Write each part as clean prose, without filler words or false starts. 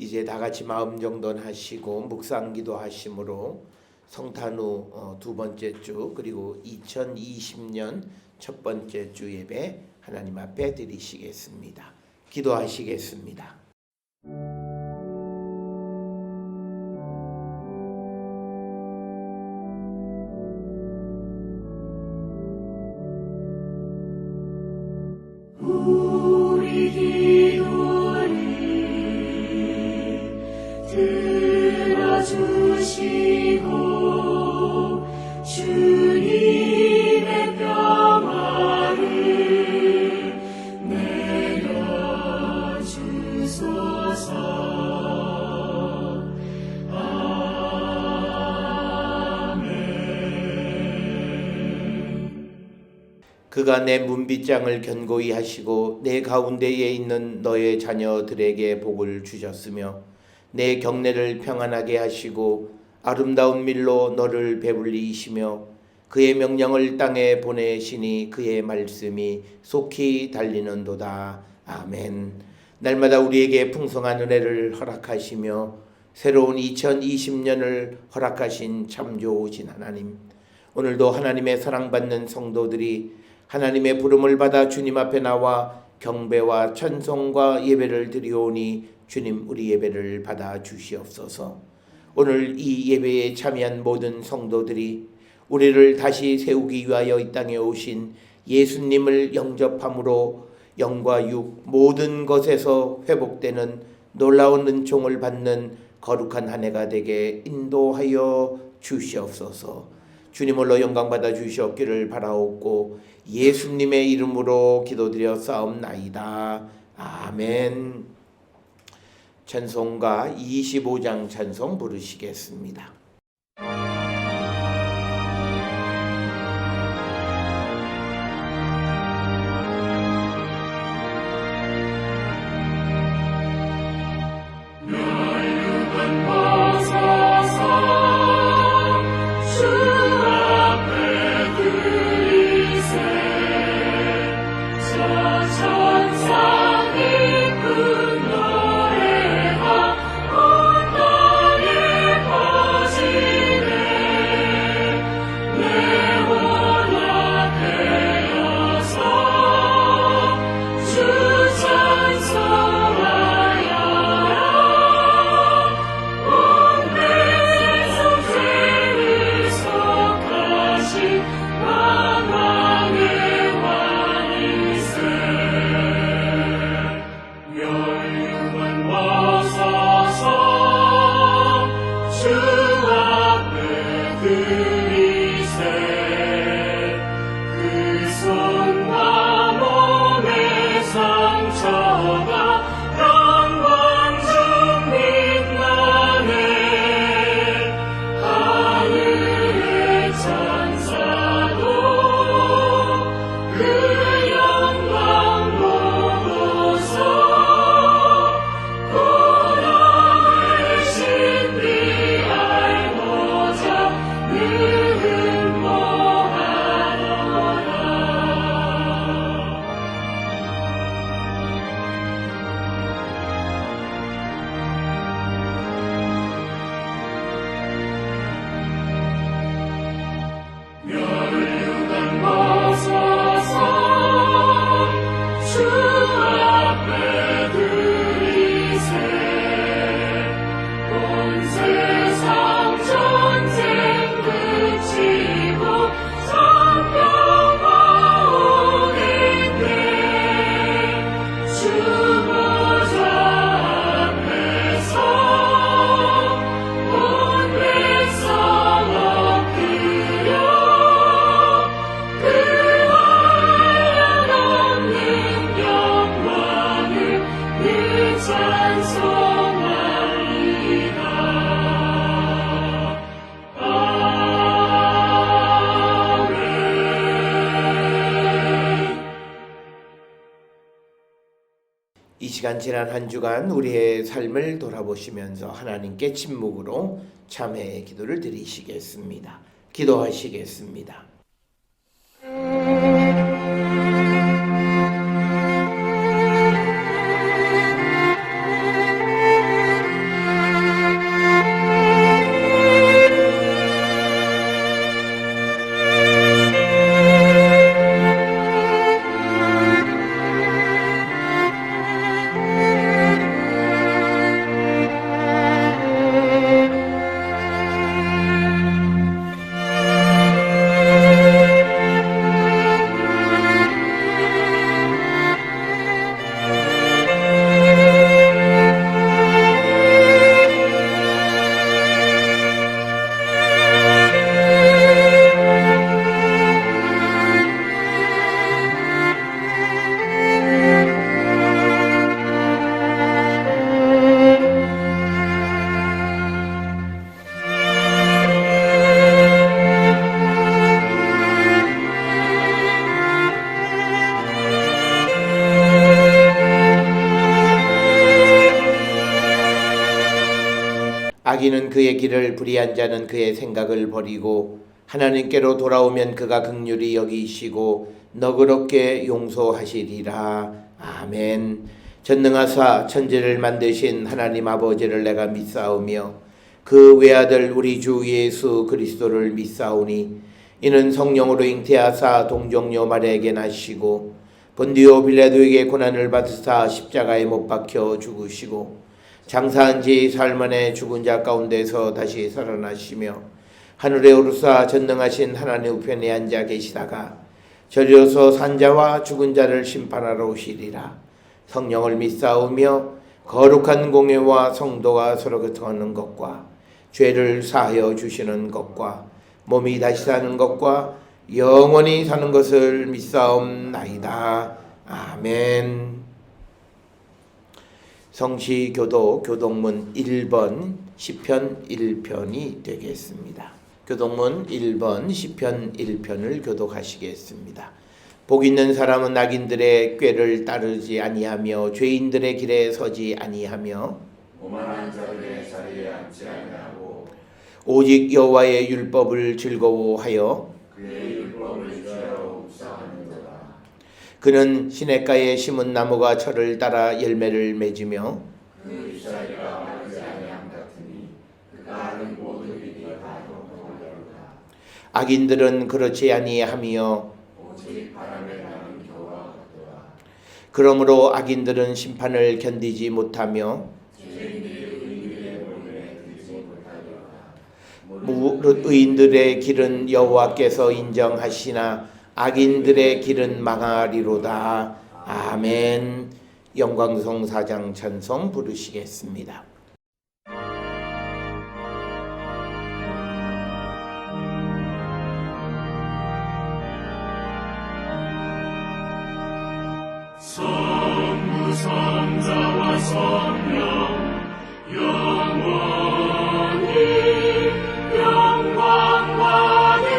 이제 다 같이 마음 정돈하시고 묵상기도 하심으로 성탄 후 두 번째 주 그리고 2020년 첫 번째 주 예배 하나님 앞에 드리시겠습니다. 기도하시겠습니다. 우리 기도를 들어주시고 주님의 평화를 내려주소서. 그가 내 문빗장을 견고히 하시고 내 가운데에 있는 너의 자녀들에게 복을 주셨으며 내 경내를 평안하게 하시고 아름다운 밀로 너를 배불리시며 그의 명령을 땅에 보내시니 그의 말씀이 속히 달리는도다. 아멘. 날마다 우리에게 풍성한 은혜를 허락하시며 새로운 2020년을 허락하신 참 좋으신 하나님, 오늘도 하나님의 사랑받는 성도들이 하나님의 부름을 받아 주님 앞에 나와 경배와 찬송과 예배를 드리오니 주님 우리 예배를 받아 주시옵소서. 오늘 이 예배에 참여한 모든 성도들이 우리를 다시 세우기 위하여 이 땅에 오신 예수님을 영접함으로 영과 육 모든 것에서 회복되는 놀라운 은총을 받는 거룩한 한 해가 되게 인도하여 주시옵소서. 주님 홀로 영광 받아 주시옵기를 바라옵고 예수님의 이름으로 기도드려 싸움나이다. 아멘. 찬송가 25장 찬송 부르시겠습니다. 이 시간 지난 한 주간 우리의 삶을 돌아보시면서 하나님께 침묵으로 참회의 기도를 드리시겠습니다. 기도하시겠습니다. 악인은 그의 길을 불의한 자는 그의 생각을 버리고 하나님께로 돌아오면 그가 긍휼히 여기시고 너그럽게 용서하시리라. 아멘. 전능하사 천지를 만드신 하나님 아버지를 내가 믿사오며 그 외아들 우리 주 예수 그리스도를 믿사오니 이는 성령으로 잉태하사 동정녀 마리아에게 나시고 본디오 빌라도에게 고난을 받으사 십자가에 못 박혀 죽으시고 장사한 지 사흘 만에 죽은 자 가운데서 다시 살아나시며 하늘에 오르사 전능하신 하나님 우편에 앉아 계시다가 저리로서 산자와 죽은 자를 심판하러 오시리라. 성령을 믿사오며 거룩한 공예와 성도가 서로 교통하는 것과 죄를 사하여 주시는 것과 몸이 다시 사는 것과 영원히 사는 것을 믿사옵나이다. 아멘. 성시교도 교동문 1번 시편 1편이 되겠습니다. 교동문 1번 시편 1편을 교독하시겠습니다. 복 있는 사람은 악인들의 꾀를 따르지 아니하며 죄인들의 길에 서지 아니하며 오만한 자들의 자리에 앉지 아니하고 오직 여호와의 율법을 즐거워하여 그의 율법을 취하러 묵상하는도다. 그는 시냇가에 심은 나무가 철을 따라 열매를 맺으며 그 잎사귀가 마르지 아니함 같으니 그가 하는 모든 일이 다 형통하리로다. 악인들은 그렇지 아니하며 오직 바람에 나는 겨와 같도다. 그러므로 악인들은 심판을 견디지 못하며 죄인들이 의인들의 본능에 들지 못하리로다. 무릇 의인들의 길은 여호와께서 인정하시나 악인들의 길은 망하리로다. 아멘. 영광성 사장 찬송 부르시겠습니다. 성부 성자와 성령 영원히 영광 받으옵소서.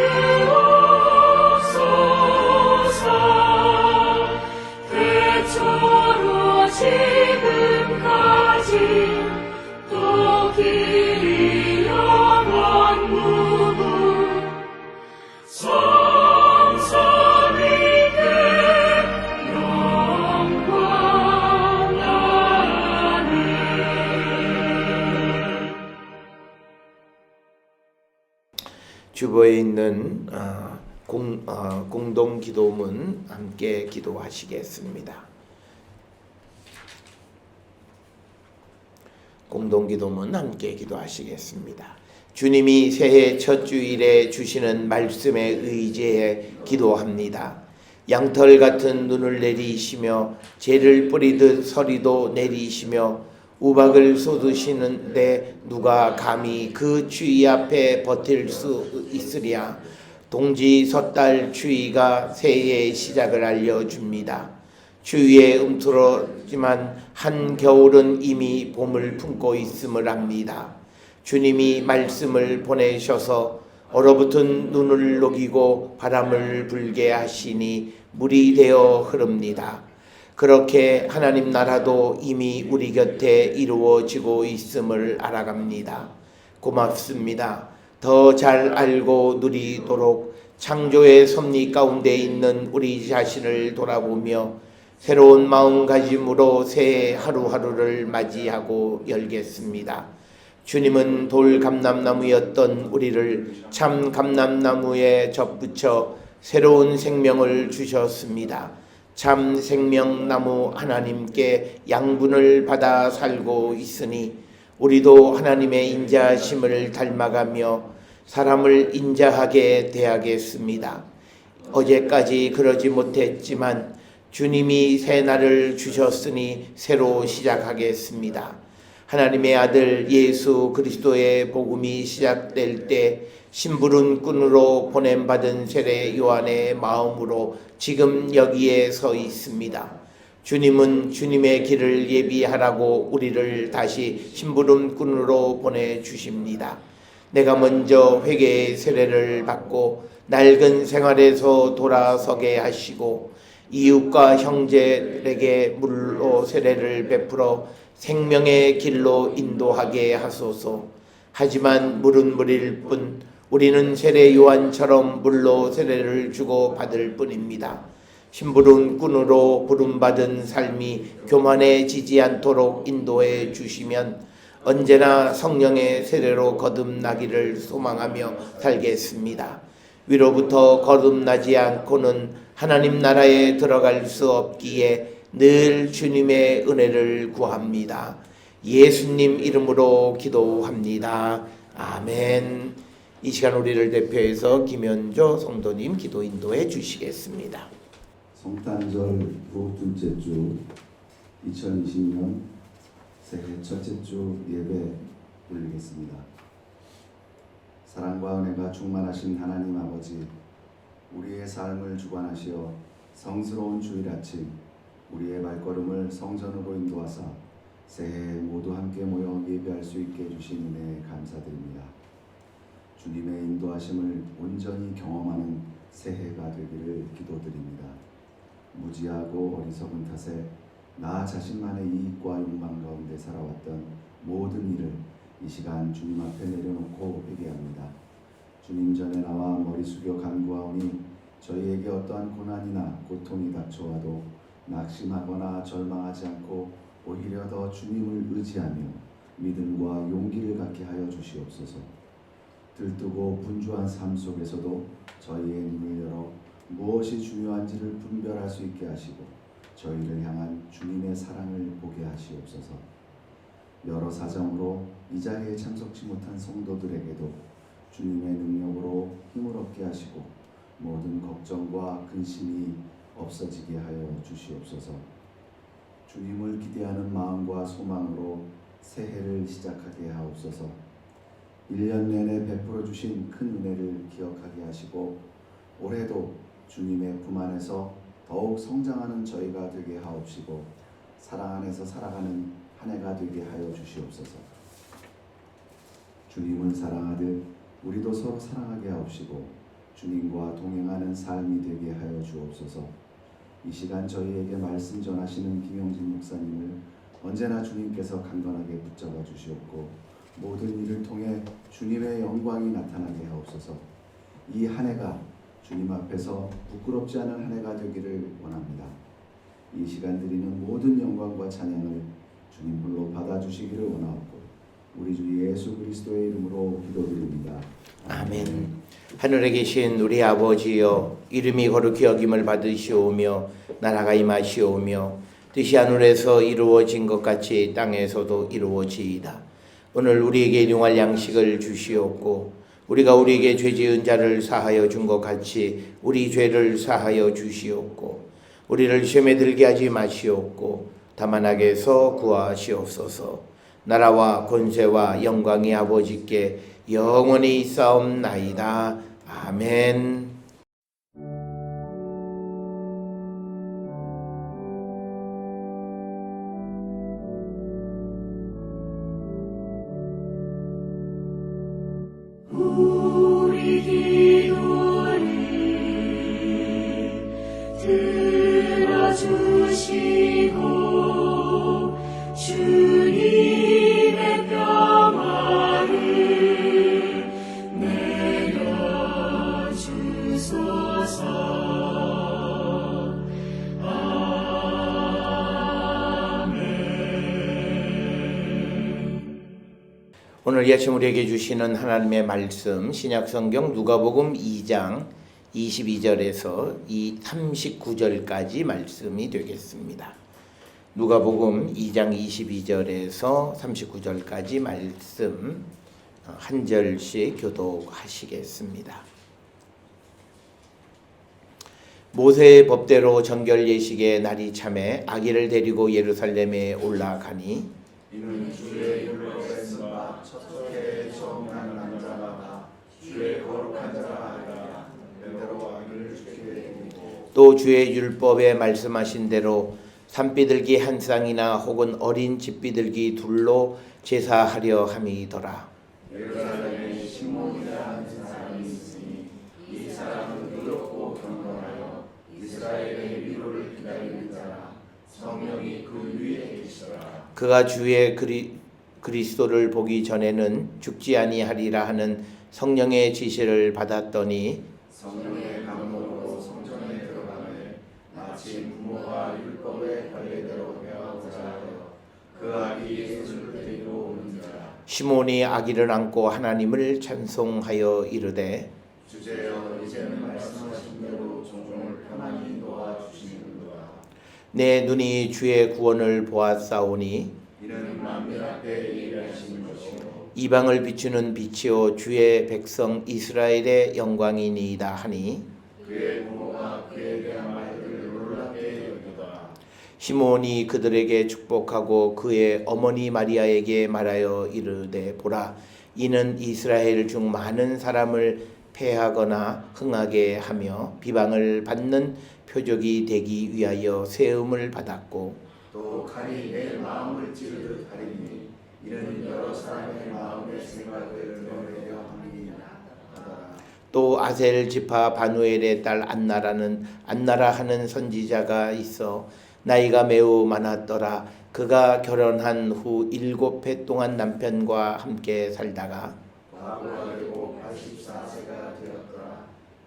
태초로 지금까지 또 길이 영원 무궁 성삼위께 주보에 있는 공동 기도문 함께 기도하시겠습니다. 공동 기도문 함께 기도하시겠습니다. 주님이 새해 첫 주일에 주시는 말씀에 의지해 기도합니다. 양털 같은 눈을 내리시며 재를 뿌리듯 서리도 내리시며 우박을 쏟으시는데 누가 감히 그 추위 앞에 버틸 수 있으랴. 동지 섣달 추위가 새해의 시작을 알려줍니다. 추위에 움츠러지만 한겨울은 이미 봄을 품고 있음을 압니다. 주님이 말씀을 보내셔서 얼어붙은 눈을 녹이고 바람을 불게 하시니 물이 되어 흐릅니다. 그렇게 하나님 나라도 이미 우리 곁에 이루어지고 있음을 알아갑니다. 고맙습니다. 더 잘 알고 누리도록 창조의 섭리 가운데 있는 우리 자신을 돌아보며 새로운 마음가짐으로 새해 하루하루를 맞이하고 열겠습니다. 주님은 돌 감람나무였던 우리를 참 감람나무에 접붙여 새로운 생명을 주셨습니다. 참 생명나무 하나님께 양분을 받아 살고 있으니 우리도 하나님의 인자심을 닮아가며 사람을 인자하게 대하겠습니다. 어제까지 그러지 못했지만 주님이 새 날을 주셨으니 새로 시작하겠습니다. 하나님의 아들 예수 그리스도의 복음이 시작될 때 심부름 꾼으로 보냄받은 세례 요한의 마음으로 지금 여기에 서 있습니다. 주님은 주님의 길을 예비하라고 우리를 다시 심부름 꾼으로 보내주십니다. 내가 먼저 회개의 세례를 받고 낡은 생활에서 돌아서게 하시고 이웃과 형제들에게 물로 세례를 베풀어 생명의 길로 인도하게 하소서. 하지만 물은 물일 뿐 우리는 세례 요한처럼 물로 세례를 주고 받을 뿐입니다. 심부름 꾼으로 부름받은 삶이 교만해지지 않도록 인도해 주시면 언제나 성령의 세례로 거듭나기를 소망하며 살겠습니다. 위로부터 거듭나지 않고는 하나님 나라에 들어갈 수 없기에 늘 주님의 은혜를 구합니다. 예수님 이름으로 기도합니다. 아멘. 이 시간 우리를 대표해서 김현조 성도님 기도 인도해 주시겠습니다. 성탄절 후 둘째 주 2020년 새해 첫째 주 예배 올리겠습니다. 사랑과 은혜가 충만하신 하나님 아버지, 우리의 삶을 주관하시어 성스러운 주일 아침 우리의 발걸음을 성전으로 인도하사 새해에 모두 함께 모여 예배할 수 있게 해주신 은혜에 감사드립니다. 주님의 인도하심을 온전히 경험하는 새해가 되기를 기도드립니다. 무지하고 어리석은 탓에 나 자신만의 이익과 욕망 가운데 살아왔던 모든 일을 이 시간 주님 앞에 내려놓고 회개합니다. 주님 전에 나와 머리 숙여 간구하오니 저희에게 어떠한 고난이나 고통이 닥쳐와도 낙심하거나 절망하지 않고 오히려 더 주님을 의지하며 믿음과 용기를 갖게 하여 주시옵소서. 들뜨고 분주한 삶 속에서도 저희의 눈을 열어 무엇이 중요한지를 분별할 수 있게 하시고 저희를 향한 주님의 사랑을 보게 하시옵소서. 여러 사정으로 이 자리에 참석치 못한 성도들에게도 주님의 능력으로 힘을 얻게 하시고 모든 걱정과 근심이 없어지게 하여 주시옵소서. 주님을 기대하는 마음과 소망으로 새해를 시작하게 하옵소서. 1년 내내 베풀어 주신 큰 은혜를 기억하게 하시고 올해도 주님의 품 안에서 더욱 성장하는 저희가 되게 하옵시고 사랑 안에서 살아가는 한 해가 되게 하여 주시옵소서. 주님을 사랑하듯 우리도 서로 사랑하게 하옵시고 주님과 동행하는 삶이 되게 하여 주옵소서. 이 시간 저희에게 말씀 전하시는 김영진 목사님을 언제나 주님께서 강건하게 붙잡아 주시옵고 모든 일을 통해 주님의 영광이 나타나게 하옵소서. 이 한 해가 주님 앞에서 부끄럽지 않은 한 해가 되기를 원합니다. 이 시간 드리는 모든 영광과 찬양을 주님 홀로 받아주시기를 원하옵고 우리 주 예수 그리스도의 이름으로 기도드립니다. 아멘. 하늘에 계신 우리 아버지여, 이름이 거룩히 여김을 받으시오며 나라가 임하시오며 뜻이 하늘에서 이루어진 것 같이 땅에서도 이루어지이다. 오늘 우리에게 일용할 양식을 주시옵고 우리가 우리에게 죄 지은 자를 사하여 준 것 같이 우리 죄를 사하여 주시옵고 우리를 시험에 들게 하지 마시옵고 다만 악에서 구하시옵소서. 나라와 권세와 영광이 아버지께 영원히 있사옵나이다. 아멘. 우리 기도를 들어주시고 주님의 평화를 내려주소서. 오늘 이 아침 우리에게 주시는 하나님의 말씀 신약성경 누가복음 2장 22절에서 39절까지 말씀이 되겠습니다. 누가복음 2장 22절에서 39절까지 말씀 한 절씩 교독하시겠습니다. 모세의 법대로 정결 예식의 날이 참에 아기를 데리고 예루살렘에 올라가니 이는 주의 율법에서 첫 해에 처음 난 남자마다 주의 거룩한 자가 아니라 베드로 아기를 주께 드리고 또 주의 율법에 말씀하신 대로 산비둘기 한 쌍이나 혹은 어린 집비둘기 둘로 제사하려 함이더라. 예루살렘에 시몬이라는 사람이 있으니 이 사람은 의롭고 경건하여 이스라엘의 위로를 기다리는 자라. 성령이 그 위에 계시더라. 그가 그리스도를 보기 전에는 죽지 아니하리라 하는 성령의 지시를 받았더니 성령의 감동으로 성전에 들어가매 마치 부모가 율법의 관례대로 배워보자 하여 그 아기 예수를 데리고 오는지라. 시몬이 아기를 안고 하나님을 찬송하여 이르되 주제여 이제는 말씀하신 대로 종종을 편안히 놓아주시는도다. 내 눈이 주의 구원을 보았사오니 이는 만민 앞에 예비하신 것이요 이방을 비추는 빛이요 주의 백성 이스라엘의 영광이니이다 하니 그의 부모가 그에 대한 말들을 놀랍게 여기다. 시몬이 그들에게 축복하고 그의 어머니 마리아에게 말하여 이르되 보라 이는 이스라엘 중 많은 사람을 패하거나 흥하게 하며 비방을 받는 표적이 되기 위하여 세움을 받았고 또 칼이 내 마음을 찌르듯 하리니 이는 여러 사람의 마음의 생각을 드러내려 함이니라 하더라. 또 아셀 지파 바누엘의 딸 안나라 하는 선지자가 있어 나이가 매우 많았더라. 그가 결혼한 후 7해 동안 남편과 함께 살다가 과부가 되고 84세가 되었더라.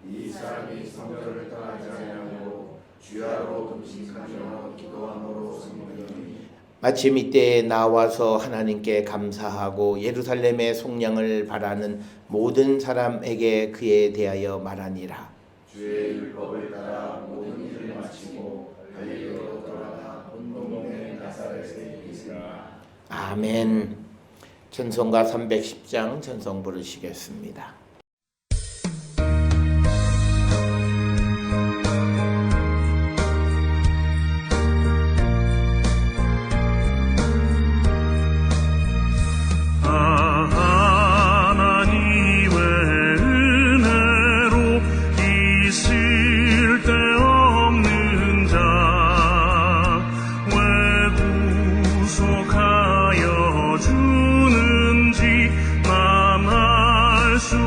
이 사람이 성전을 떠나지 아니하고 주야로 금식하며 기도함으로 섬기더니 마침 이때에 나와서 하나님께 감사하고 예루살렘의 속량을 바라는 모든 사람에게 그에 대하여 말하니라. 주의 율법을 따라 모든 일을 마치고 갈릴리로 돌아가 온 동네 나사렛에 있으라. 아멘. 찬송가 310장 찬송 부르시겠습니다. 주는지 난 알 수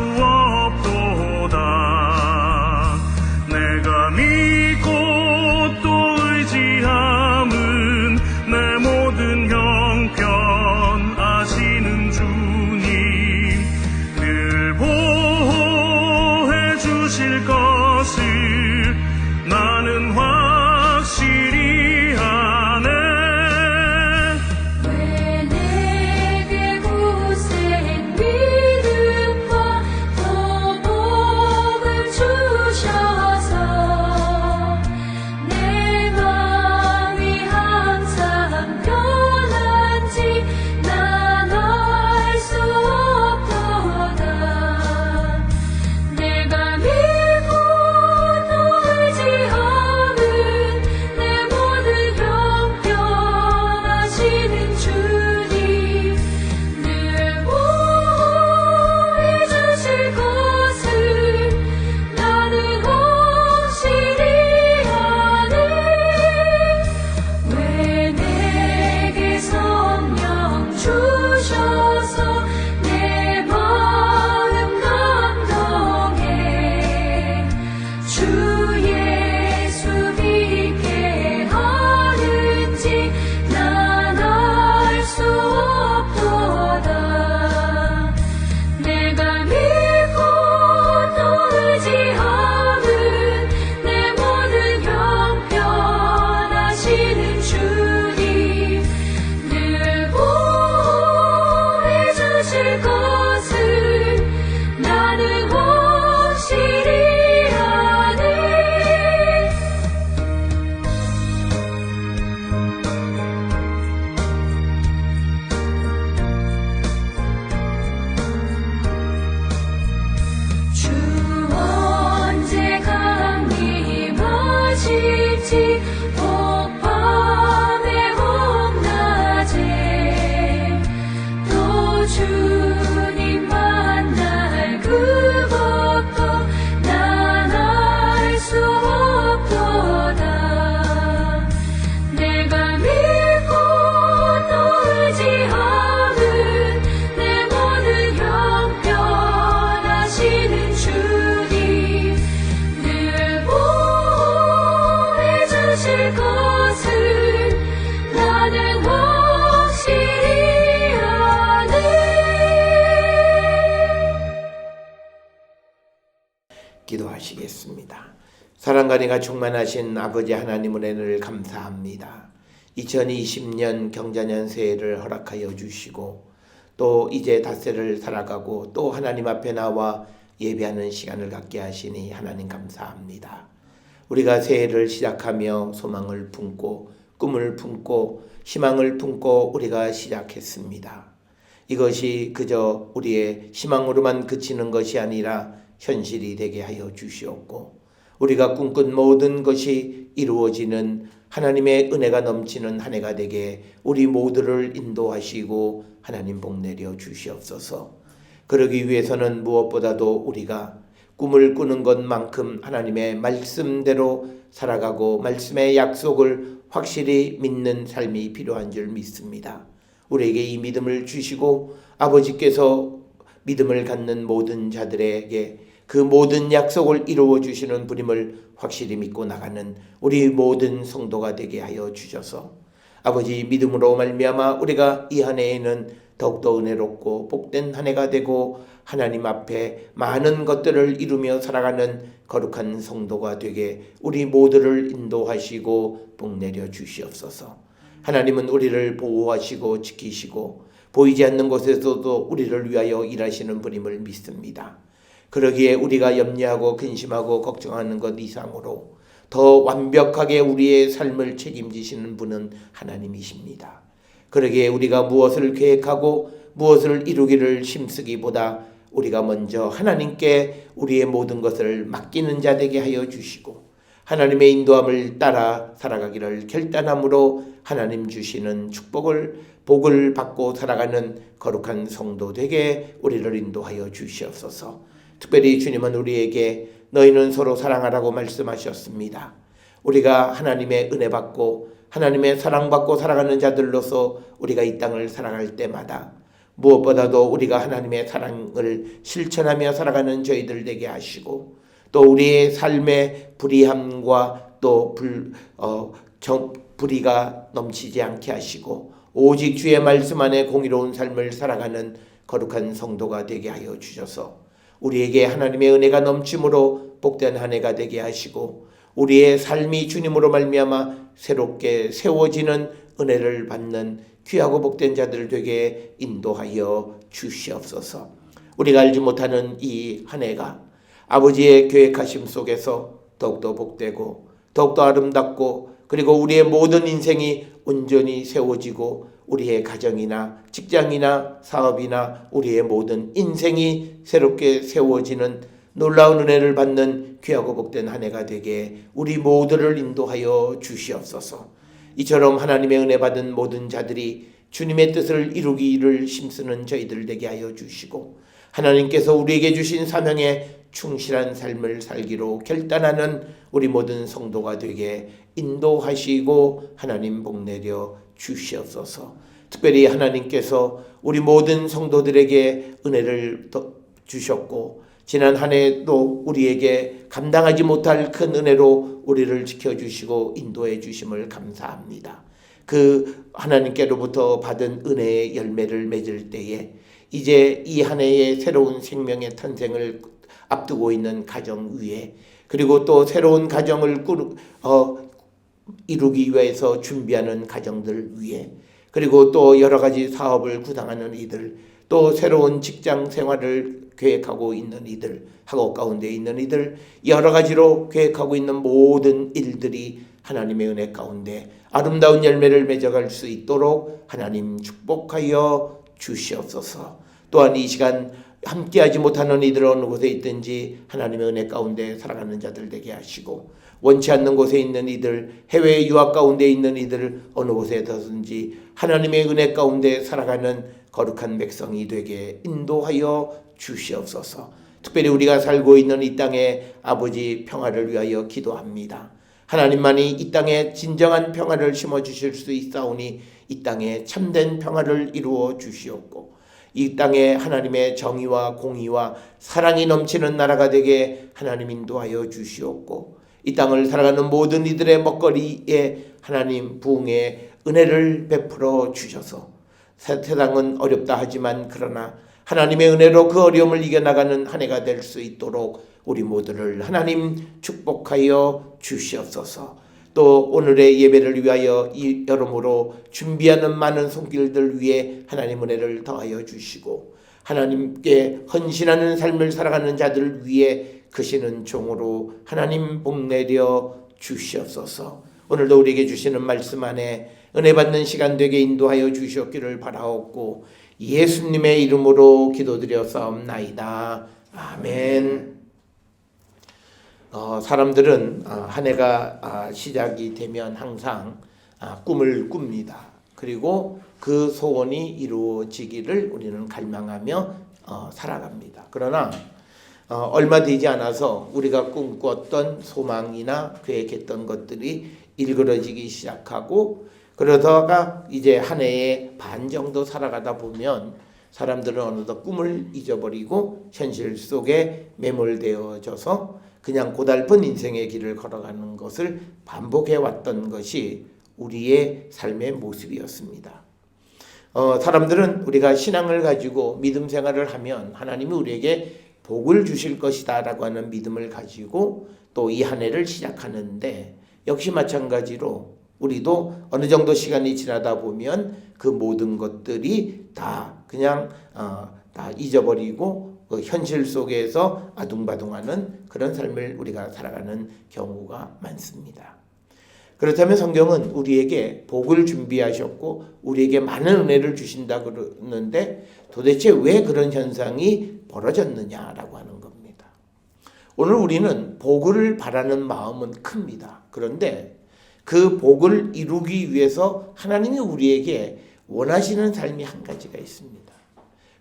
기도하시겠습니다. 사랑과 충만하신 아버지 하나님 은혜를 감사합니다. 2020년 경자년 새해를 허락하여 주시고 또 이제 닷새를 살아가고 또 하나님 앞에 나와 예배하는 시간을 갖게 하시니 하나님 감사합니다. 우리가 새해를 시작하며 소망을 품고 꿈을 품고 희망을 품고 우리가 시작했습니다. 이것이 그저 우리의 희망으로만 그치는 것이 아니라 현실이 되게 하여 주시옵고 우리가 꿈꾼 모든 것이 이루어지는 하나님의 은혜가 넘치는 한 해가 되게 우리 모두를 인도하시고 하나님 복 내려 주시옵소서. 그러기 위해서는 무엇보다도 우리가 꿈을 꾸는 것만큼 하나님의 말씀대로 살아가고 말씀의 약속을 확실히 믿는 삶이 필요한 줄 믿습니다. 우리에게 이 믿음을 주시고 아버지께서 믿음을 갖는 모든 자들에게 그 모든 약속을 이루어 주시는 분임을 확실히 믿고 나가는 우리 모든 성도가 되게 하여 주셔서 아버지 믿음으로 말미암아 우리가 이 한 해에는 더욱더 은혜롭고 복된 한 해가 되고 하나님 앞에 많은 것들을 이루며 살아가는 거룩한 성도가 되게 우리 모두를 인도하시고 복 내려 주시옵소서. 하나님은 우리를 보호하시고 지키시고 보이지 않는 곳에서도 우리를 위하여 일하시는 분임을 믿습니다. 그러기에 우리가 염려하고 근심하고 걱정하는 것 이상으로 더 완벽하게 우리의 삶을 책임지시는 분은 하나님이십니다. 그러기에 우리가 무엇을 계획하고 무엇을 이루기를 힘쓰기보다 우리가 먼저 하나님께 우리의 모든 것을 맡기는 자 되게 하여 주시고 하나님의 인도함을 따라 살아가기를 결단함으로 하나님 주시는 복을 받고 살아가는 거룩한 성도 되게 우리를 인도하여 주시옵소서. 특별히 주님은 우리에게 너희는 서로 사랑하라고 말씀하셨습니다. 우리가 하나님의 은혜 받고 하나님의 사랑받고 살아가는 자들로서 우리가 이 땅을 살아갈 때마다 무엇보다도 우리가 하나님의 사랑을 실천하며 살아가는 저희들 되게 하시고 또 우리의 삶의 불의함과 또 불의가 넘치지 않게 하시고 오직 주의 말씀 안에 공의로운 삶을 살아가는 거룩한 성도가 되게 하여 주셔서 우리에게 하나님의 은혜가 넘침으로 복된 한 해가 되게 하시고 우리의 삶이 주님으로 말미암아 새롭게 세워지는 은혜를 받는 귀하고 복된 자들 되게 인도하여 주시옵소서. 우리가 알지 못하는 이 한 해가 아버지의 계획하심 속에서 더욱더 복되고 더욱더 아름답고 그리고 우리의 모든 인생이 온전히 세워지고 우리의 가정이나 직장이나 사업이나 우리의 모든 인생이 새롭게 세워지는 놀라운 은혜를 받는 귀하고 복된 한 해가 되게 우리 모두를 인도하여 주시옵소서. 이처럼 하나님의 은혜 받은 모든 자들이 주님의 뜻을 이루기를 힘쓰는 저희들 되게 하여 주시고 하나님께서 우리에게 주신 사명에 충실한 삶을 살기로 결단하는 우리 모든 성도가 되게 인도하시고 하나님 복 내려 주시옵소서. 특별히 하나님께서 우리 모든 성도들에게 은혜를 주셨고 지난 한 해도 우리에게 감당하지 못할 큰 은혜로 우리를 지켜주시고 인도해 주심을 감사합니다. 그 하나님께로부터 받은 은혜의 열매를 맺을 때에 이제 이 한 해의 새로운 생명의 탄생을 앞두고 있는 가정 위에 그리고 또 새로운 가정을 이루기 위해서 준비하는 가정들 위에 그리고 또 여러 가지 사업을 구상하는 이들 또 새로운 직장 생활을 계획하고 있는 이들 학업 가운데 있는 이들 여러 가지로 계획하고 있는 모든 일들이 하나님의 은혜 가운데 아름다운 열매를 맺어갈 수 있도록 하나님 축복하여 주시옵소서. 또한 이 시간 함께하지 못하는 이들 어느 곳에 있든지 하나님의 은혜 가운데 살아가는 자들 되게 하시고 원치 않는 곳에 있는 이들 해외 유학 가운데 있는 이들 어느 곳에든지 하나님의 은혜 가운데 살아가는 거룩한 백성이 되게 인도하여 주시옵소서. 특별히 우리가 살고 있는 이 땅의 아버지 평화를 위하여 기도합니다. 하나님만이 이 땅에 진정한 평화를 심어주실 수 있사오니 이 땅에 참된 평화를 이루어 주시옵고 이 땅에 하나님의 정의와 공의와 사랑이 넘치는 나라가 되게 하나님 인도하여 주시옵고 이 땅을 살아가는 모든 이들의 먹거리에 하나님 부흥의 은혜를 베풀어 주셔서 세상은 어렵다 하지만 그러나 하나님의 은혜로 그 어려움을 이겨나가는 한 해가 될 수 있도록 우리 모두를 하나님 축복하여 주시옵소서. 또 오늘의 예배를 위하여 여러모로 준비하는 많은 손길들 위해 하나님 은혜를 더하여 주시고 하나님께 헌신하는 삶을 살아가는 자들을 위해 크시는 종으로 하나님 복내려 주시옵소서. 오늘도 우리에게 주시는 말씀 안에 은혜 받는 시간 되게 인도하여 주시옵기를 바라옵고 예수님의 이름으로 기도드렸사옵나이다. 아멘. 사람들은 한 해가 시작이 되면 항상 꿈을 꿉니다. 그리고 그 소원이 이루어지기를 우리는 갈망하며 살아갑니다. 그러나 얼마 되지 않아서 우리가 꿈꿨던 소망이나 계획했던 것들이 일그러지기 시작하고 그러다가 이제 한 해의 반 정도 살아가다 보면 사람들은 어느덧 꿈을 잊어버리고 현실 속에 매몰되어져서 그냥 고달픈 인생의 길을 걸어가는 것을 반복해 왔던 것이 우리의 삶의 모습이었습니다. 사람들은 우리가 신앙을 가지고 믿음 생활을 하면 하나님이 우리에게 복을 주실 것이다 라고 하는 믿음을 가지고 또 이 한 해를 시작하는데 역시 마찬가지로 우리도 어느 정도 시간이 지나다 보면 그 모든 것들이 다 그냥 다 잊어버리고 그 현실 속에서 아둥바둥하는 그런 삶을 우리가 살아가는 경우가 많습니다. 그렇다면 성경은 우리에게 복을 준비하셨고 우리에게 많은 은혜를 주신다 그러는데 도대체 왜 그런 현상이 벌어졌느냐라고 하는 겁니다. 오늘 우리는 복을 바라는 마음은 큽니다. 그런데 그 복을 이루기 위해서 하나님이 우리에게 원하시는 삶이 한 가지가 있습니다.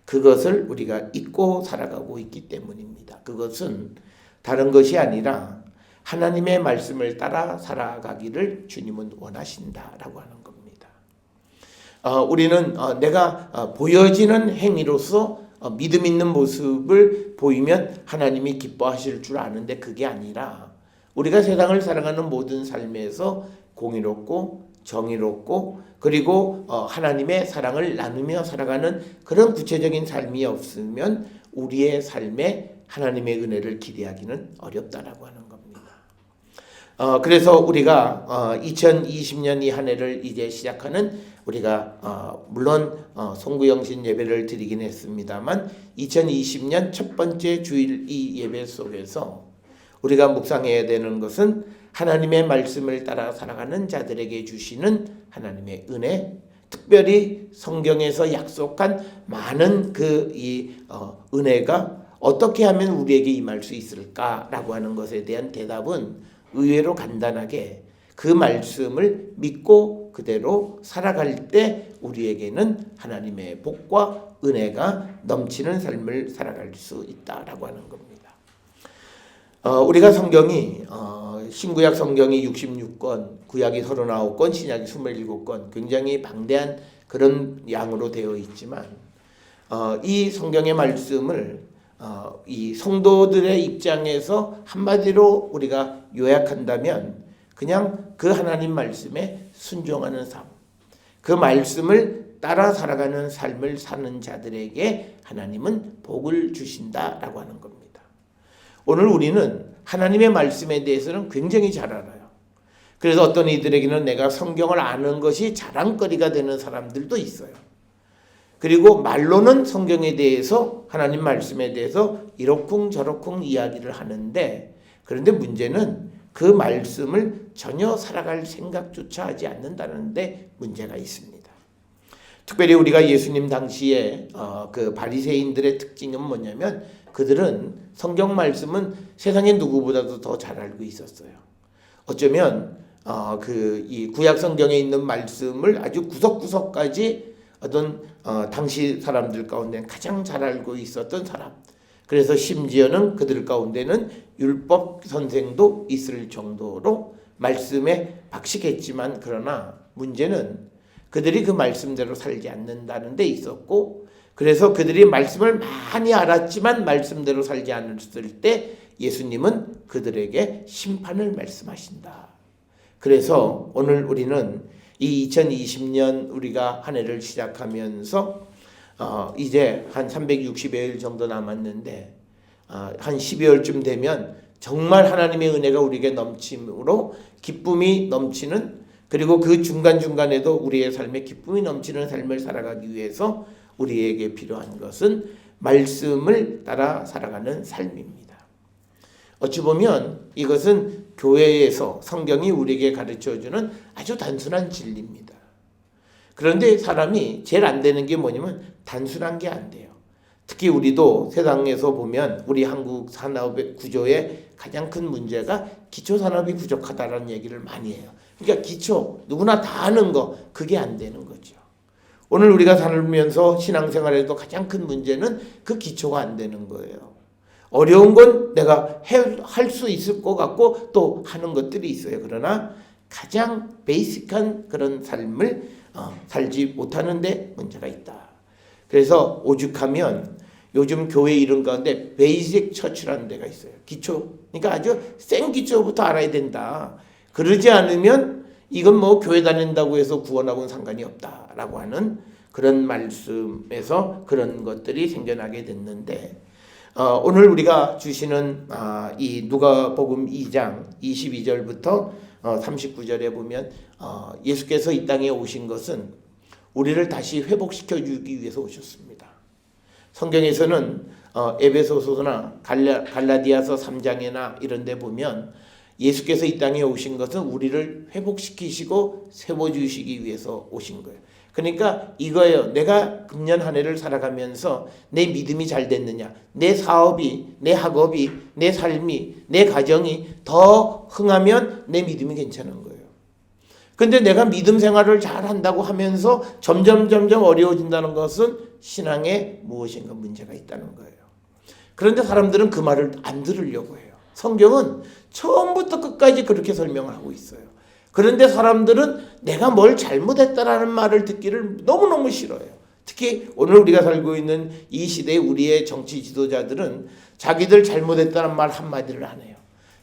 그것을 우리가 잊고 살아가고 있기 때문입니다. 그것은 다른 것이 아니라 하나님의 말씀을 따라 살아가기를 주님은 원하신다라고 하는 겁니다. 우리는 내가 보여지는 행위로서 믿음 있는 모습을 보이면 하나님이 기뻐하실 줄 아는데 그게 아니라 우리가 세상을 살아가는 모든 삶에서 공의롭고 정의롭고 그리고 하나님의 사랑을 나누며 살아가는 그런 구체적인 삶이 없으면 우리의 삶에 하나님의 은혜를 기대하기는 어렵다라고 하는 겁니다. 그래서 우리가 2020년 이 한 해를 이제 시작하는 우리가 물론 송구영신 예배를 드리긴 했습니다만 2020년 첫 번째 주일 이 예배 속에서 우리가 묵상해야 되는 것은 하나님의 말씀을 따라 살아가는 자들에게 주시는 하나님의 은혜, 특별히 성경에서 약속한 많은 이 은혜가 어떻게 하면 우리에게 임할 수 있을까라고 하는 것에 대한 대답은 의외로 간단하게 그 말씀을 믿고 그대로 살아갈 때 우리에게는 하나님의 복과 은혜가 넘치는 삶을 살아갈 수 있다라고 하는 겁니다. 우리가 성경이 신구약 성경이 66권, 구약이 39권, 신약이 27권 굉장히 방대한 그런 양으로 되어 있지만 이 성경의 말씀을 이 성도들의 입장에서 한마디로 우리가 요약한다면 그냥 그 하나님 말씀에 순종하는 삶, 그 말씀을 따라 살아가는 삶을 사는 자들에게 하나님은 복을 주신다라고 하는 겁니다. 오늘 우리는 하나님의 말씀에 대해서는 굉장히 잘 알아요. 그래서 어떤 이들에게는 내가 성경을 아는 것이 자랑거리가 되는 사람들도 있어요. 그리고 말로는 성경에 대해서 하나님 말씀에 대해서 이러쿵저러쿵 이야기를 하는데 그런데 문제는 그 말씀을 전혀 살아갈 생각조차 하지 않는다는 데 문제가 있습니다. 특별히 우리가 예수님 당시에 그 바리새인들의 특징은 뭐냐면 그들은 성경 말씀은 세상의 누구보다도 더 잘 알고 있었어요. 어쩌면 이 구약 성경에 있는 말씀을 아주 구석구석까지 어떤 당시 사람들 가운데 가장 잘 알고 있었던 사람. 그래서 심지어는 그들 가운데는 율법 선생도 있을 정도로 말씀에 박식했지만 그러나 문제는 그들이 그 말씀대로 살지 않는다는 데 있었고 그래서 그들이 말씀을 많이 알았지만 말씀대로 살지 않았을 때 예수님은 그들에게 심판을 말씀하신다. 그래서 오늘 우리는 이 2020년 우리가 한 해를 시작하면서 이제 한 360여일 정도 남았는데 한 12월쯤 되면 정말 하나님의 은혜가 우리에게 넘침으로 기쁨이 넘치는, 그리고 그 중간중간에도 우리의 삶에 기쁨이 넘치는 삶을 살아가기 위해서 우리에게 필요한 것은 말씀을 따라 살아가는 삶입니다. 어찌 보면 이것은 교회에서 성경이 우리에게 가르쳐주는 아주 단순한 진리입니다. 그런데 사람이 제일 안 되는 게 뭐냐면 단순한 게 안 돼요. 특히 우리도 세상에서 보면 우리 한국 산업의 구조의 가장 큰 문제가 기초산업이 부족하다는 얘기를 많이 해요. 그러니까 기초, 누구나 다 아는 거, 그게 안 되는 거죠. 오늘 우리가 살면서 신앙생활에도 가장 큰 문제는 그 기초가 안 되는 거예요. 어려운 건 내가 할 수 있을 것 같고 또 하는 것들이 있어요. 그러나 가장 베이직한 그런 삶을 살지 못하는 데 문제가 있다. 그래서 오죽하면 요즘 교회 이름 가운데 베이직 처치라는 데가 있어요. 기초. 그러니까 아주 센 기초부터 알아야 된다. 그러지 않으면 이건 뭐 교회 다닌다고 해서 구원하고는 상관이 없다라고 하는 그런 말씀에서 그런 것들이 생겨나게 됐는데, 오늘 우리가 주시는 이 누가복음 2장 22절부터 39절에 보면 예수께서 이 땅에 오신 것은 우리를 다시 회복시켜 주기 위해서 오셨습니다. 성경에서는 에베소서나 갈라디아서 3장이나 이런 데 보면 예수께서 이 땅에 오신 것은 우리를 회복시키시고 세워주시기 위해서 오신 거예요. 그러니까 이거예요. 내가 금년 한 해를 살아가면서 내 믿음이 잘 됐느냐, 내 사업이, 내 학업이, 내 삶이, 내 가정이 더 흥하면 내 믿음이 괜찮은 거예요. 근데 내가 믿음 생활을 잘 한다고 하면서 점점 어려워진다는 것은 신앙에 무엇인가 문제가 있다는 거예요. 그런데 사람들은 그 말을 안 들으려고 해요. 성경은 처음부터 끝까지 그렇게 설명을 하고 있어요. 그런데 사람들은 내가 뭘 잘못했다라는 말을 듣기를 너무너무 싫어해요. 특히 오늘 우리가 살고 있는 이 시대에 우리의 정치 지도자들은 자기들 잘못했다는 말 한마디를 안 해요.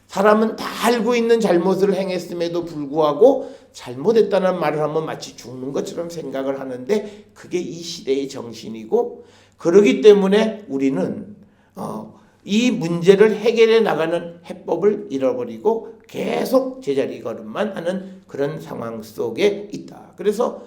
사람은 다 알고 있는 잘못을 행했음에도 불구하고 잘못했다는 말을 하면 마치 죽는 것처럼 생각을 하는데, 그게 이 시대의 정신이고, 그러기 때문에 우리는 이 문제를 해결해 나가는 해법을 잃어버리고 계속 제자리 걸음만 하는 그런 상황 속에 있다. 그래서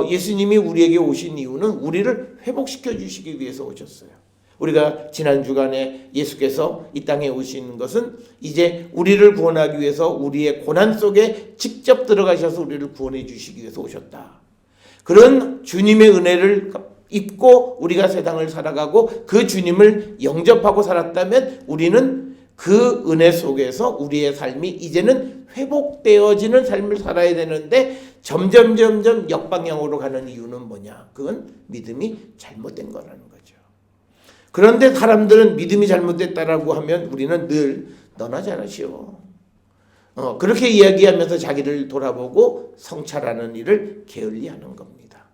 예수님이 우리에게 오신 이유는 우리를 회복시켜 주시기 위해서 오셨어요. 우리가 지난 주간에 예수께서 이 땅에 오신 것은 이제 우리를 구원하기 위해서 우리의 고난 속에 직접 들어가셔서 우리를 구원해 주시기 위해서 오셨다. 그런 주님의 은혜를 입고 우리가 세상을 살아가고 그 주님을 영접하고 살았다면 우리는 그 은혜 속에서 우리의 삶이 이제는 회복되어지는 삶을 살아야 되는데 점점 역방향으로 가는 이유는 뭐냐? 그건 믿음이 잘못된 거라는 거죠. 그런데 사람들은 믿음이 잘못됐다라고 하면 우리는 늘 너나 잘하시오. 그렇게 이야기하면서 자기를 돌아보고 성찰하는 일을 게을리하는 겁니다.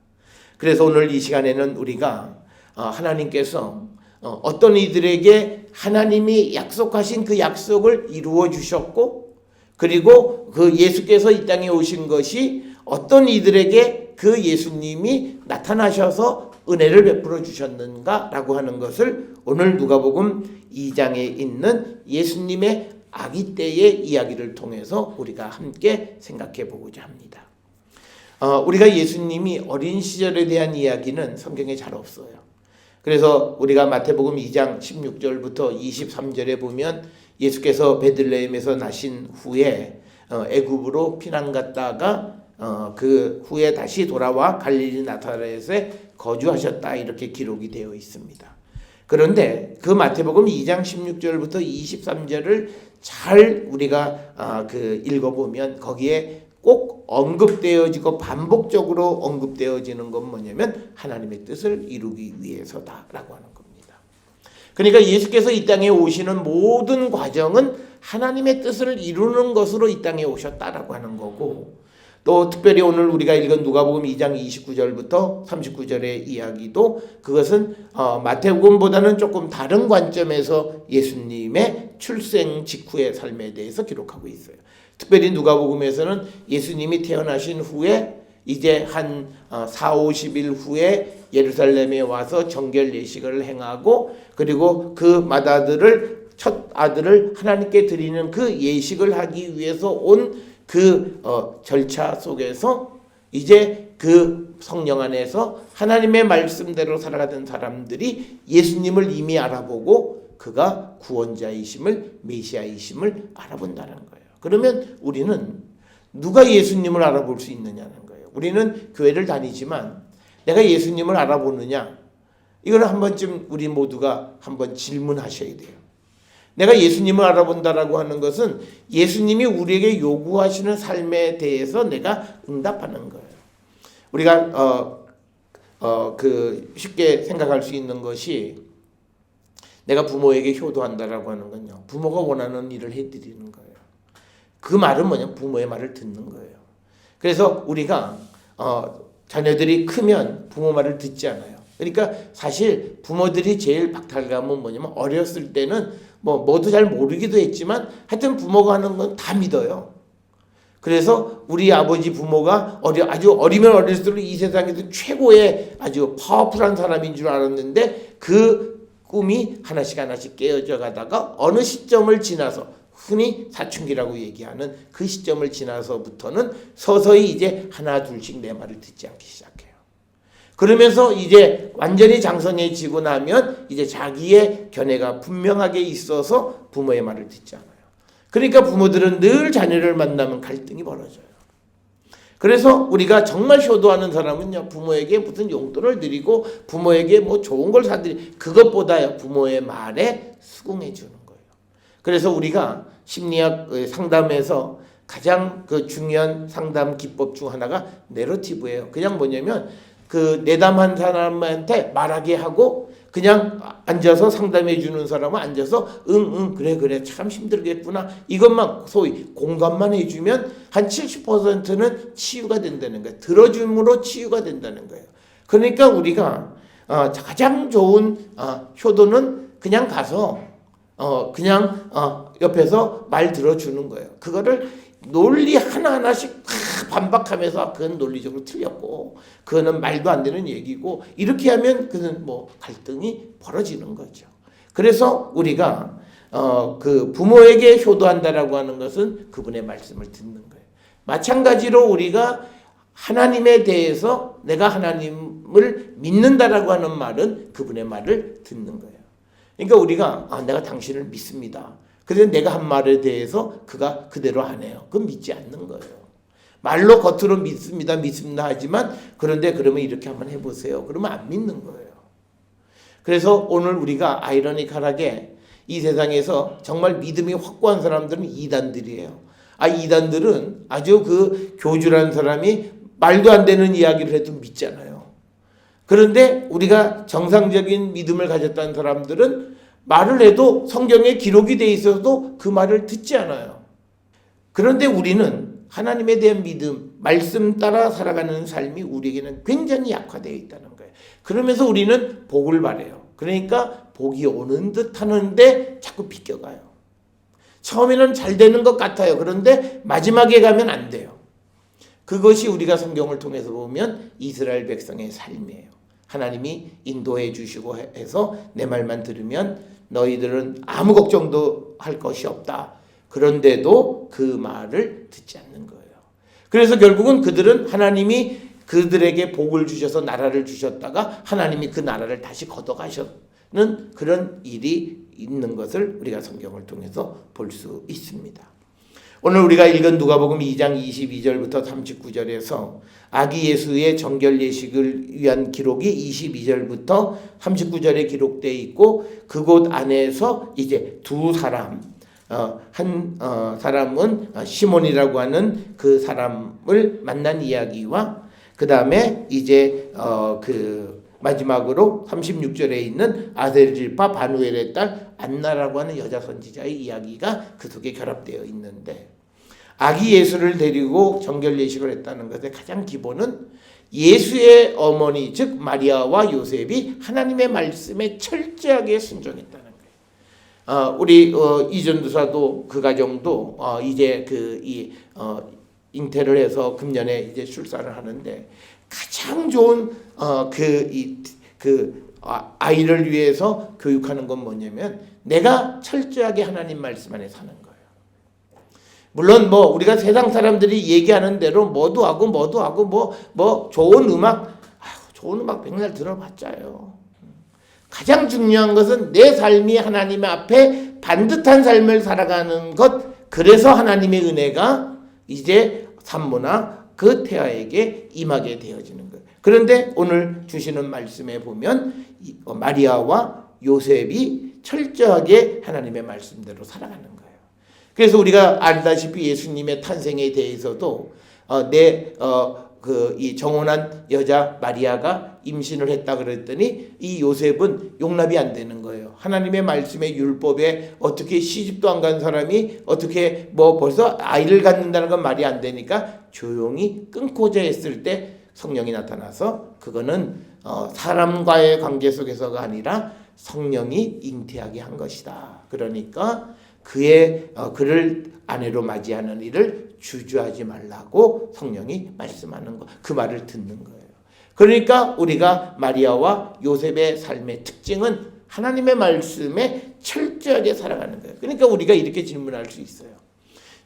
그래서 오늘 이 시간에는 우리가 하나님께서 어떤 이들에게 하나님이 약속하신 그 약속을 이루어 주셨고, 그리고 그 예수께서 이 땅에 오신 것이 어떤 이들에게 그 예수님이 나타나셔서 은혜를 베풀어 주셨는가라고 하는 것을 오늘 누가복음 2장에 있는 예수님의 아기 때의 이야기를 통해서 우리가 함께 생각해 보고자 합니다. 우리가 예수님이 어린 시절에 대한 이야기는 성경에 잘 없어요. 그래서 우리가 마태복음 2장 16절부터 23절에 보면 예수께서 베들레헴에서 나신 후에 애굽으로 피난 갔다가 그 후에 다시 돌아와 갈릴리 나사렛에 거주하셨다, 이렇게 기록이 되어 있습니다. 그런데 그 마태복음 2장 16절부터 23절을 잘 우리가 읽어보면 거기에 꼭 언급되어지고 반복적으로 언급되어지는 건 뭐냐면 하나님의 뜻을 이루기 위해서다라고 하는 겁니다. 그러니까 예수께서 이 땅에 오시는 모든 과정은 하나님의 뜻을 이루는 것으로 이 땅에 오셨다라고 하는 거고, 또 특별히 오늘 우리가 읽은 누가복음 2장 29절부터 39절의 이야기도 그것은 마태복음보다는 조금 다른 관점에서 예수님의 출생 직후의 삶에 대해서 기록하고 있어요. 특별히 누가복음에서는 예수님이 태어나신 후에 이제 한 4, 50일 후에 예루살렘에 와서 정결 예식을 행하고 그리고 그 맏아들을 첫 아들을 하나님께 드리는 그 예식을 하기 위해서 온 그 절차 속에서 이제 그 성령 안에서 하나님의 말씀대로 살아가던 사람들이 예수님을 이미 알아보고 그가 구원자이심을 메시아이심을 알아본다는 거예요. 그러면 우리는 누가 예수님을 알아볼 수 있느냐는 거예요. 우리는 교회를 다니지만 내가 예수님을 알아보느냐? 이걸 한 번쯤 우리 모두가 한번 질문하셔야 돼요. 내가 예수님을 알아본다라고 하는 것은 예수님이 우리에게 요구하시는 삶에 대해서 내가 응답하는 거예요. 우리가 쉽게 생각할 수 있는 것이 내가 부모에게 효도한다라고 하는 건요. 부모가 원하는 일을 해드리는 거예요. 그 말은 뭐냐? 부모의 말을 듣는 거예요. 그래서 우리가 자녀들이 크면 부모 말을 듣지 않아요. 그러니까 사실 부모들이 제일 박탈감은 뭐냐면 어렸을 때는 뭐도 잘 모르기도 했지만 하여튼 부모가 하는 건 다 믿어요. 그래서 우리 아버지 부모가 아주 어리면 어릴수록 이 세상에서 최고의 아주 파워풀한 사람인 줄 알았는데 그 꿈이 하나씩 깨어져 가다가 어느 시점을 지나서 흔히 사춘기라고 얘기하는 그 시점을 지나서부터는 서서히 이제 하나 둘씩 내 말을 듣지 않기 시작해요. 그러면서 이제 완전히 장성해지고 나면 이제 자기의 견해가 분명하게 있어서 부모의 말을 듣지 않아요. 그러니까 부모들은 늘 자녀를 만나면 갈등이 벌어져요. 그래서 우리가 정말 효도하는 사람은요, 부모에게 무슨 용돈을 드리고 부모에게 뭐 좋은 걸 사드리 그것보다요 부모의 말에 수긍해 주는 거예요. 그래서 우리가 심리학 상담에서 가장 그 중요한 상담 기법 중 하나가 내러티브예요. 그냥 뭐냐면 그 내담한 사람한테 말하게 하고 그냥 앉아서 상담해 주는 사람은 앉아서 응 그래 참 힘들겠구나 이것만 소위 공감만 해주면 한 70%는 치유가 된다는 거예요. 들어줌으로 치유가 된다는 거예요. 그러니까 우리가 가장 좋은 효도는 그냥 가서 그냥 옆에서 말 들어주는 거예요. 그거를 논리 하나하나씩 반박하면서 그건 논리적으로 틀렸고 그거는 말도 안 되는 얘기고 이렇게 하면 그는 뭐 갈등이 벌어지는 거죠. 그래서 우리가 그 부모에게 효도한다라고 하는 것은 그분의 말씀을 듣는 거예요. 마찬가지로 우리가 하나님에 대해서 내가 하나님을 믿는다라고 하는 말은 그분의 말을 듣는 거예요. 그러니까 우리가 내가 당신을 믿습니다. 그런데 내가 한 말에 대해서 그가 그대로 안 해요. 그건 믿지 않는 거예요. 말로 겉으로 믿습니다 하지만 그런데 그러면 이렇게 한번 해보세요. 그러면 안 믿는 거예요. 그래서 오늘 우리가 아이러니컬하게 이 세상에서 정말 믿음이 확고한 사람들은 이단들이에요. 이단들은 아주 그 교주라는 사람이 말도 안 되는 이야기를 해도 믿잖아요. 그런데 우리가 정상적인 믿음을 가졌다는 사람들은 말을 해도 성경에 기록이 돼 있어도 그 말을 듣지 않아요. 그런데 우리는 하나님에 대한 믿음, 말씀 따라 살아가는 삶이 우리에게는 굉장히 약화되어 있다는 거예요. 그러면서 우리는 복을 바래요. 그러니까 복이 오는 듯 하는데 자꾸 비껴가요. 처음에는 잘 되는 것 같아요. 그런데 마지막에 가면 안 돼요. 그것이 우리가 성경을 통해서 보면 이스라엘 백성의 삶이에요. 하나님이 인도해 주시고 해서 내 말만 들으면 너희들은 아무 걱정도 할 것이 없다. 그런데도 그 말을 듣지 않는 거예요. 그래서 결국은 그들은 하나님이 그들에게 복을 주셔서 나라를 주셨다가 하나님이 그 나라를 다시 걷어가셨는 그런 일이 있는 것을 우리가 성경을 통해서 볼 수 있습니다. 오늘 우리가 읽은 누가복음 2장 22절부터 39절에서 아기 예수의 정결 예식을 위한 기록이 22절부터 39절에 기록되어 있고 그곳 안에서 이제 두 사람 한 사람은 시몬이라고 하는 그 사람을 만난 이야기와 그 다음에 이제 그 마지막으로 36절에 있는 아델질파 바누엘의 딸 안나라고 하는 여자 선지자의 이야기가 그 속에 결합되어 있는데 아기 예수를 데리고 정결 예식을 했다는 것의 가장 기본은 예수의 어머니 즉 마리아와 요셉이 하나님의 말씀에 철저하게 순종했다는 거예요. 우리 이전도사도 그 가정도 이제 잉태를 해서 금년에 이제 출산을 하는데 가장 좋은 아이를 위해서 교육하는 건 뭐냐면 내가 철저하게 하나님 말씀 안에 사는 거예요. 물론 뭐 우리가 세상 사람들이 얘기하는 대로 뭐도 하고 뭐 좋은 음악 맨날 들어봤자요. 가장 중요한 것은 내 삶이 하나님 앞에 반듯한 삶을 살아가는 것. 그래서 하나님의 은혜가 이제 산모나 그 태아에게 임하게 되어지는 거예요. 그런데 오늘 주시는 말씀에 보면 마리아와 요셉이 철저하게 하나님의 말씀대로 살아가는 거예요. 그래서 우리가 알다시피 예수님의 탄생에 대해서도 이 정혼한 여자 마리아가 임신을 했다 그랬더니 이 요셉은 용납이 안 되는 거예요. 하나님의 말씀의 율법에 어떻게 시집도 안 간 사람이 어떻게 뭐 벌써 아이를 갖는다는 건 말이 안 되니까 조용히 끊고자 했을 때 성령이 나타나서 그거는 사람과의 관계 속에서가 아니라 성령이 잉태하게 한 것이다. 그러니까 그를 아내로 맞이하는 일을 주저하지 말라고 성령이 말씀하는 거, 그 말을 듣는 거예요. 그러니까 우리가 마리아와 요셉의 삶의 특징은 하나님의 말씀에 철저하게 살아가는 거예요. 그러니까 우리가 이렇게 질문할 수 있어요.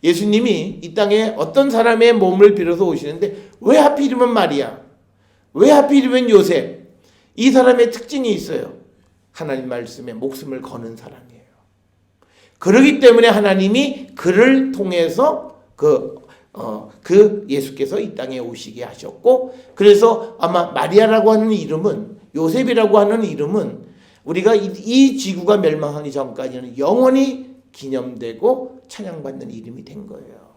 예수님이 이 땅에 어떤 사람의 몸을 빌어서 오시는데 왜 하필이면 마리아? 왜 하필이면 요셉? 이 사람의 특징이 있어요. 하나님 말씀에 목숨을 거는 사람이에요. 그렇기 때문에 하나님이 그를 통해서 예수께서 이 땅에 오시게 하셨고, 그래서 아마 마리아라고 하는 이름은, 요셉이라고 하는 이름은 우리가 이 지구가 멸망하기 전까지는 영원히 기념되고 찬양받는 이름이 된 거예요.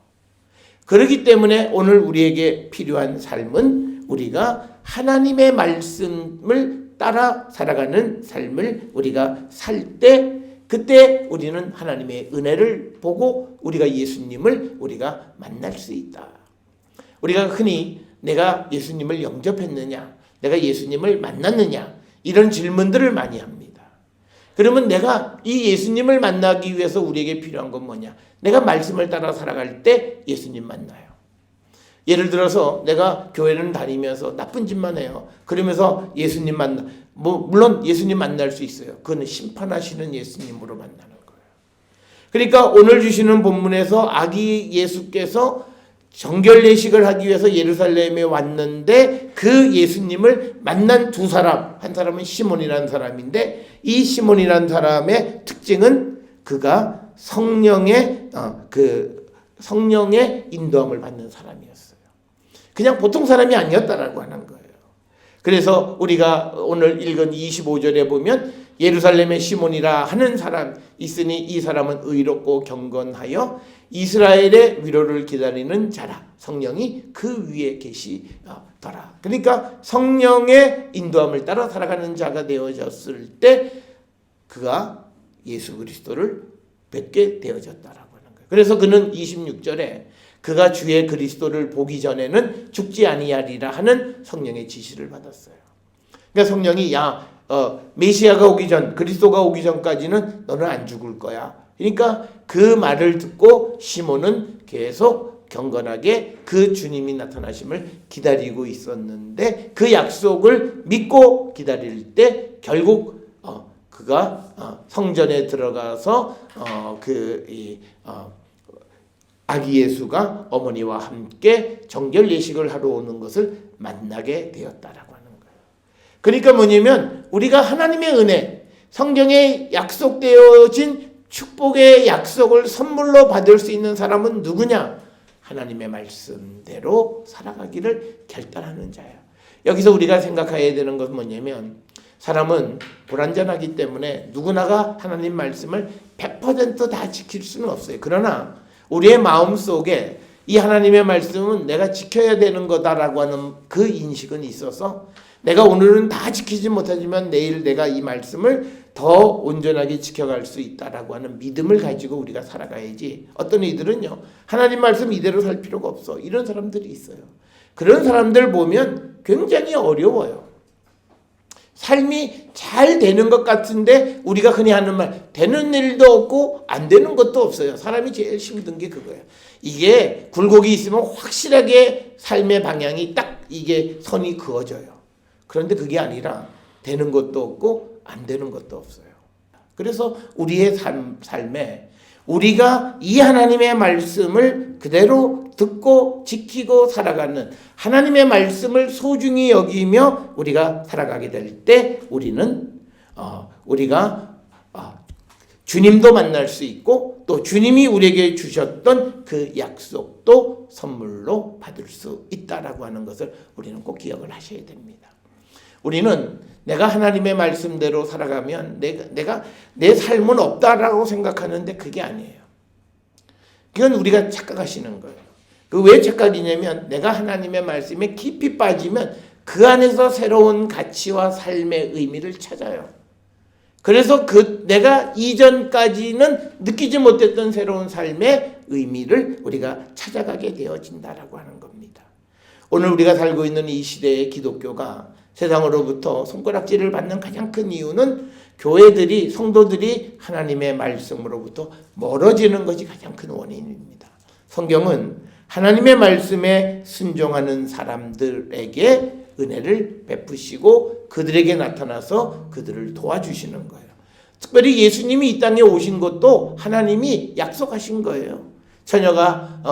그렇기 때문에 오늘 우리에게 필요한 삶은 우리가 하나님의 말씀을 따라 살아가는 삶을 우리가 살 때, 그때 우리는 하나님의 은혜를 보고 우리가 예수님을 우리가 만날 수 있다. 우리가 흔히 내가 예수님을 영접했느냐, 내가 예수님을 만났느냐, 이런 질문들을 많이 합니다. 그러면 내가 이 예수님을 만나기 위해서 우리에게 필요한 건 뭐냐? 내가 말씀을 따라 살아갈 때 예수님 만나요. 예를 들어서 내가 교회를 다니면서 나쁜 짓만 해요. 그러면서 예수님 물론 예수님 만날 수 있어요. 그건 심판하시는 예수님으로 만나는 거예요. 그러니까 오늘 주시는 본문에서 아기 예수께서 정결 예식을 하기 위해서 예루살렘에 왔는데 그 예수님을 만난 두 사람, 한 사람은 시몬이라는 사람인데 이 시몬이라는 사람의 특징은 그가 성령의 인도함을 받는 사람이었어요. 그냥 보통 사람이 아니었다라고 하는 거예요. 그래서 우리가 오늘 읽은 25절에 보면 예루살렘의 시몬이라 하는 사람 있으니 이 사람은 의롭고 경건하여 이스라엘의 위로를 기다리는 자라. 성령이 그 위에 계시더라. 그러니까 성령의 인도함을 따라 살아가는 자가 되어졌을 때 그가 예수 그리스도를 뵙게 되어졌다라고 하는 거예요. 그래서 그는 26절에 그가 주의 그리스도를 보기 전에는 죽지 아니하리라 하는 성령의 지시를 받았어요. 그러니까 성령이 메시아가 오기 전, 그리스도가 오기 전까지는 너는 안 죽을 거야. 그러니까 그 말을 듣고 시몬은 계속 경건하게 그 주님이 나타나심을 기다리고 있었는데 그 약속을 믿고 기다릴 때 결국 그가 성전에 들어가서 아기 예수가 어머니와 함께 정결 예식을 하러 오는 것을 만나게 되었다라고 하는 거예요. 그러니까 뭐냐면 우리가 하나님의 은혜, 성경에 약속되어진 축복의 약속을 선물로 받을 수 있는 사람은 누구냐? 하나님의 말씀대로 살아가기를 결단하는 자예요. 여기서 우리가 생각해야 되는 것은 뭐냐면 사람은 불완전하기 때문에 누구나가 하나님 말씀을 100% 다 지킬 수는 없어요. 그러나 우리의 마음속에 이 하나님의 말씀은 내가 지켜야 되는 거다라고 하는 그 인식은 있어서 내가 오늘은 다 지키지 못하지만 내일 내가 이 말씀을 더 온전하게 지켜갈 수 있다라고 하는 믿음을 가지고 우리가 살아가야지. 어떤 이들은요, 하나님 말씀 이대로 살 필요가 없어. 이런 사람들이 있어요. 그런 사람들 보면 굉장히 어려워요. 삶이 잘 되는 것 같은데 우리가 흔히 하는 말 되는 일도 없고 안 되는 것도 없어요. 사람이 제일 힘든 게 그거예요. 이게 굴곡이 있으면 확실하게 삶의 방향이 딱 이게 선이 그어져요. 그런데 그게 아니라 되는 것도 없고 안 되는 것도 없어요. 그래서 우리의 삶에 우리가 이 하나님의 말씀을 그대로 듣고 지키고 살아가는 하나님의 말씀을 소중히 여기며 우리가 살아가게 될 때 우리는 우리가 주님도 만날 수 있고 또 주님이 우리에게 주셨던 그 약속도 선물로 받을 수 있다라고 하는 것을 우리는 꼭 기억을 하셔야 됩니다. 우리는 내가 하나님의 말씀대로 살아가면 내가 내 삶은 없다라고 생각하는데 그게 아니에요. 그건 우리가 착각하시는 거예요. 그 왜 착각이냐면 내가 하나님의 말씀에 깊이 빠지면 그 안에서 새로운 가치와 삶의 의미를 찾아요. 그래서 내가 이전까지는 느끼지 못했던 새로운 삶의 의미를 우리가 찾아가게 되어진다라고 하는 겁니다. 오늘 우리가 살고 있는 이 시대의 기독교가 세상으로부터 손가락질을 받는 가장 큰 이유는 교회들이 성도들이 하나님의 말씀으로부터 멀어지는 것이 가장 큰 원인입니다. 성경은 하나님의 말씀에 순종하는 사람들에게 은혜를 베푸시고 그들에게 나타나서 그들을 도와주시는 거예요. 특별히 예수님이 이 땅에 오신 것도 하나님이 약속하신 거예요. 처녀가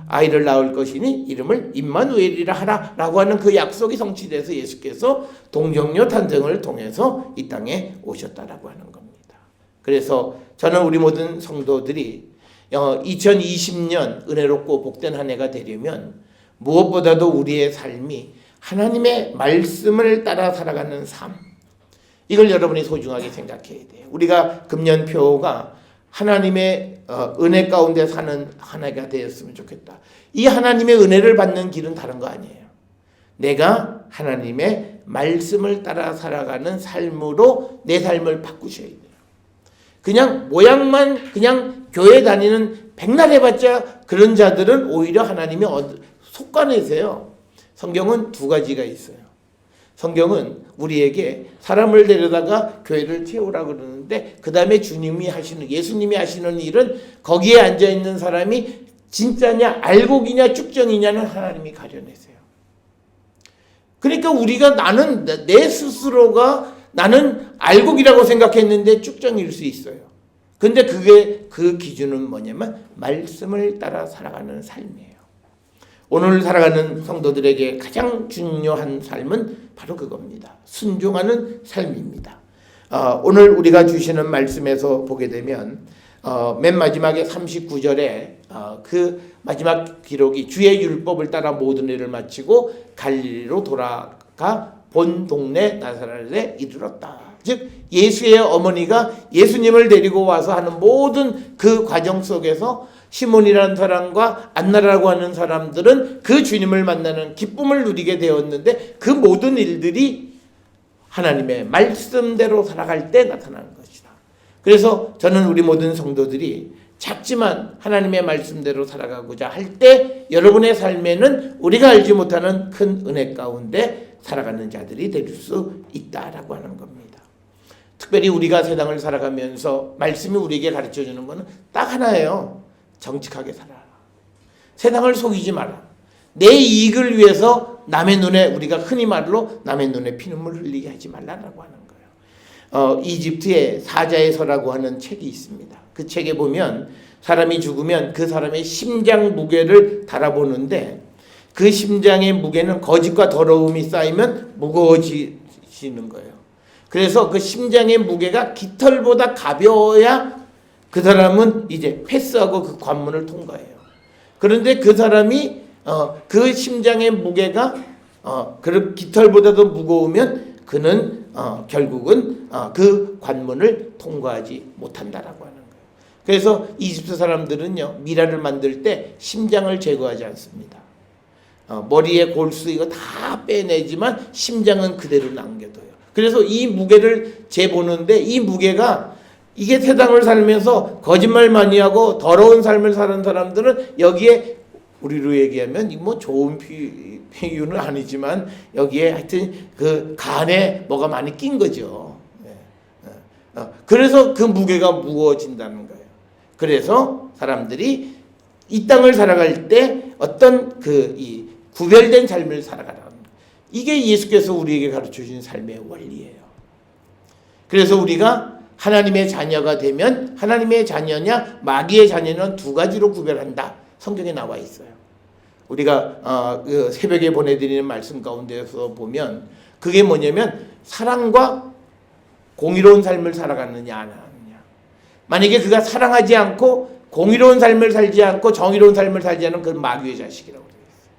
아이를 낳을 것이니 이름을 임마누엘이라 하라라고 하는 그 약속이 성취돼서 예수께서 동정녀 탄생을 통해서 이 땅에 오셨다라고 하는 겁니다. 그래서 저는 우리 모든 성도들이 2020년 은혜롭고 복된 한 해가 되려면 무엇보다도 우리의 삶이 하나님의 말씀을 따라 살아가는 삶, 이걸 여러분이 소중하게 생각해야 돼요. 우리가 금년표가 하나님의 은혜 가운데 사는 한 해가 되었으면 좋겠다. 이 하나님의 은혜를 받는 길은 다른 거 아니에요. 내가 하나님의 말씀을 따라 살아가는 삶으로 내 삶을 바꾸셔야 돼요. 그냥 모양만 그냥 교회 다니는 백날 해봤자 그런 자들은 오히려 하나님이 속관해세요. 성경은 두 가지가 있어요. 성경은 우리에게 사람을 데려다가 교회를 채우라고 그러는데 그 다음에 예수님이 하시는 일은 거기에 앉아있는 사람이 진짜냐 알곡이냐 쭉정이냐는 하나님이 가려내세요. 그러니까 우리가 내 스스로가 나는 알곡이라고 생각했는데 쭉정일 수 있어요. 근데 그 기준은 뭐냐면 말씀을 따라 살아가는 삶이에요. 오늘 살아가는 성도들에게 가장 중요한 삶은 바로 그겁니다. 순종하는 삶입니다. 오늘 우리가 주시는 말씀에서 보게 되면 맨 마지막에 39절에 그 마지막 기록이 주의 율법을 따라 모든 일을 마치고 갈릴리로 돌아가 본 동네 나사렛에 이르렀다. 즉 예수의 어머니가 예수님을 데리고 와서 하는 모든 그 과정 속에서 시몬이라는 사람과 안나라고 하는 사람들은 그 주님을 만나는 기쁨을 누리게 되었는데 그 모든 일들이 하나님의 말씀대로 살아갈 때 나타나는 것이다. 그래서 저는 우리 모든 성도들이 작지만 하나님의 말씀대로 살아가고자 할 때 여러분의 삶에는 우리가 알지 못하는 큰 은혜 가운데 살아가는 자들이 될 수 있다라고 하는 겁니다. 특별히 우리가 세상을 살아가면서 말씀이 우리에게 가르쳐주는 것은 딱 하나예요. 정직하게 살아라. 세상을 속이지 마라. 내 이익을 위해서 남의 눈에 우리가 흔히 말로 남의 눈에 피눈물 흘리게 하지 말라라고 하는 거예요. 이집트에 사자의 서라고 하는 책이 있습니다. 그 책에 보면 사람이 죽으면 그 사람의 심장 무게를 달아보는데 그 심장의 무게는 거짓과 더러움이 쌓이면 무거워지는 거예요. 그래서 그 심장의 무게가 깃털보다 가벼워야 그 사람은 이제 패스하고 그 관문을 통과해요. 그런데 그 사람이 그 심장의 무게가 그 깃털보다도 무거우면 그는 결국은 그 관문을 통과하지 못한다라고 하는 거예요. 그래서 이집트 사람들은요 미라를 만들 때 심장을 제거하지 않습니다. 머리에 골수 이거 다 빼내지만 심장은 그대로 남겨둬요. 그래서 이 무게를 재보는데 이 무게가 이게 세상을 살면서 거짓말 많이 하고 더러운 삶을 사는 사람들은 여기에 우리로 얘기하면 뭐 좋은 이유는 아니지만 여기에 하여튼 그 간에 뭐가 많이 낀 거죠. 그래서 그 무게가 무거워진다는 거예요. 그래서 사람들이 이 땅을 살아갈 때 어떤 이 구별된 삶을 살아가라는 거예요. 이게 예수께서 우리에게 가르쳐 주신 삶의 원리예요. 그래서 우리가 하나님의 자녀가 되면 하나님의 자녀냐 마귀의 자녀는 두 가지로 구별한다. 성경에 나와 있어요. 우리가 그 새벽에 보내드리는 말씀 가운데서 보면 그게 뭐냐면 사랑과 공의로운 삶을 살아가느냐 안 하느냐. 만약에 그가 사랑하지 않고 공의로운 삶을 살지 않고 정의로운 삶을 살지 않으면 그건 마귀의 자식이라고 되어 있어요.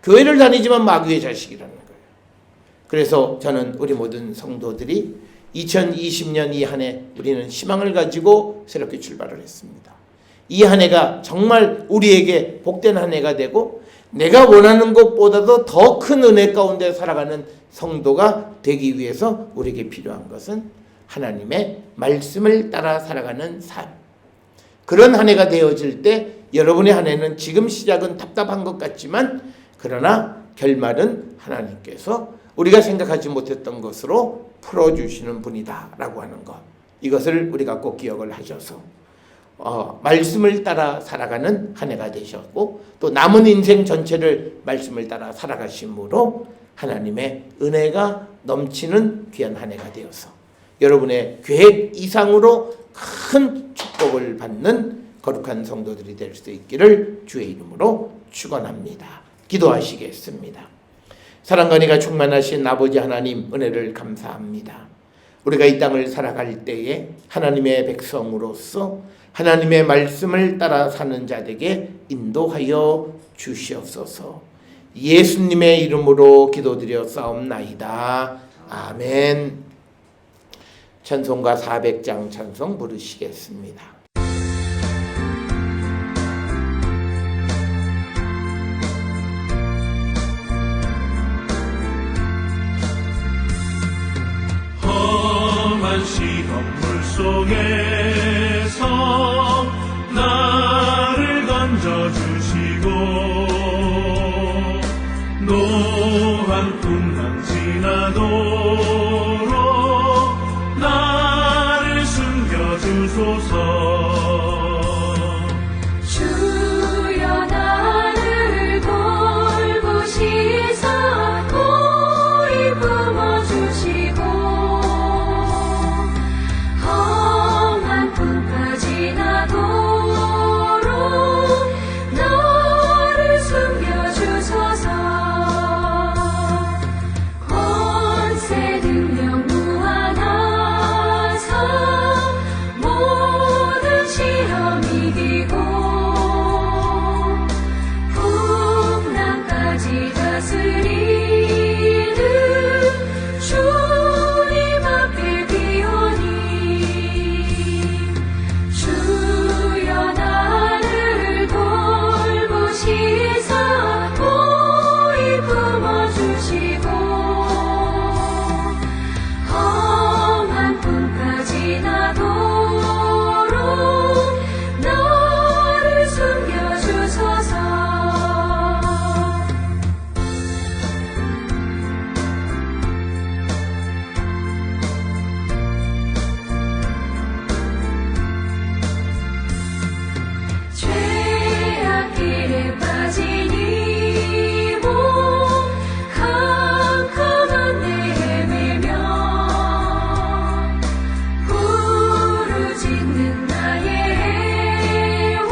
교회를 다니지만 마귀의 자식이라는 거예요. 그래서 저는 우리 모든 성도들이 2020년 이 한 해 우리는 희망을 가지고 새롭게 출발을 했습니다. 이 한 해가 정말 우리에게 복된 한 해가 되고 내가 원하는 것보다도 더 큰 은혜 가운데 살아가는 성도가 되기 위해서 우리에게 필요한 것은 하나님의 말씀을 따라 살아가는 삶. 그런 한 해가 되어질 때 여러분의 한 해는 지금 시작은 답답한 것 같지만 그러나 결말은 하나님께서 우리가 생각하지 못했던 것으로 풀어주시는 분이다 라고 하는 것. 이것을 우리가 꼭 기억을 하셔서 말씀을 따라 살아가는 한 해가 되셨고 또 남은 인생 전체를 말씀을 따라 살아가심으로 하나님의 은혜가 넘치는 귀한 한 해가 되어서 여러분의 계획 이상으로 큰 축복을 받는 거룩한 성도들이 될 수 있기를 주의 이름으로 축원합니다. 기도하시겠습니다. 사랑과 은혜가 충만하신 아버지 하나님 은혜를 감사합니다. 우리가 이 땅을 살아갈 때에 하나님의 백성으로서 하나님의 말씀을 따라 사는 자들에게 인도하여 주시옵소서. 예수님의 이름으로 기도드려 싸움나이다. 아멘. 찬송가 400장 찬송 부르시겠습니다. 험한 시험물 속에서 나를 건져주시고 노한 풍랑 지나도록 나를 숨겨주소서. 주여 나를 돌보시사 고이 품어주시고 험한 풍파 지나도록 나를 숨겨주소서. 권세 능력 무한하사 모든 시험 이기고 풍랑까지 다스리는 주님 앞에 비오니 주여 나를 돌보시사 고이 품어주시고 험한 풍파 지나도록 나를 숨겨주소서. 죄악 길에 빠진 이몸 캄캄한 데 헤매며 부르짖는 나의 애원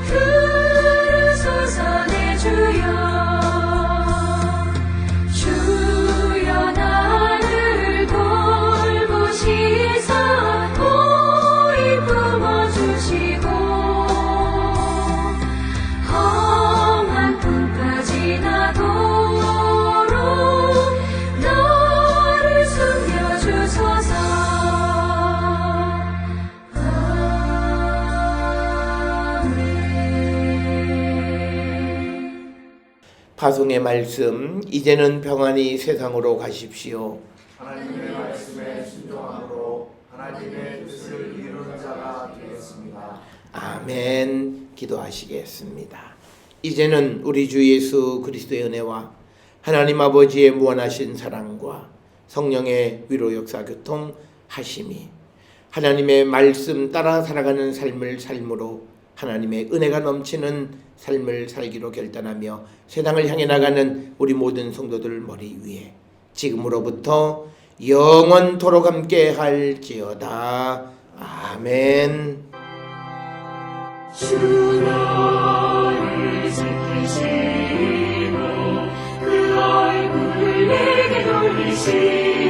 들으소서 내 주여. 주여 나를 돌보시사 고이 품어주시고 험한 풍파 지나도록 나를 숨겨주소서. 아멘. 파송의 말씀 이제는 평안히 세상으로 가십시오. 하나님의 말씀에 순종함으로 하나님의 뜻을 이루는 자가 되겠습니다. 아멘. 기도하시겠습니다. 이제는 우리 주 예수 그리스도의 은혜와 하나님 아버지의 무한하신 사랑과 성령의 위로 역사 교통 하심이 하나님의 말씀 따라 살아가는 삶을 삶으로 하나님의 은혜가 넘치는 삶을 살기로 결단하며 세상을 향해 나가는 우리 모든 성도들 머리 위에 지금으로부터 영원토록 함께 할지어다. 아멘. 주 너를 지키시고 그 얼굴을 내게 돌리시고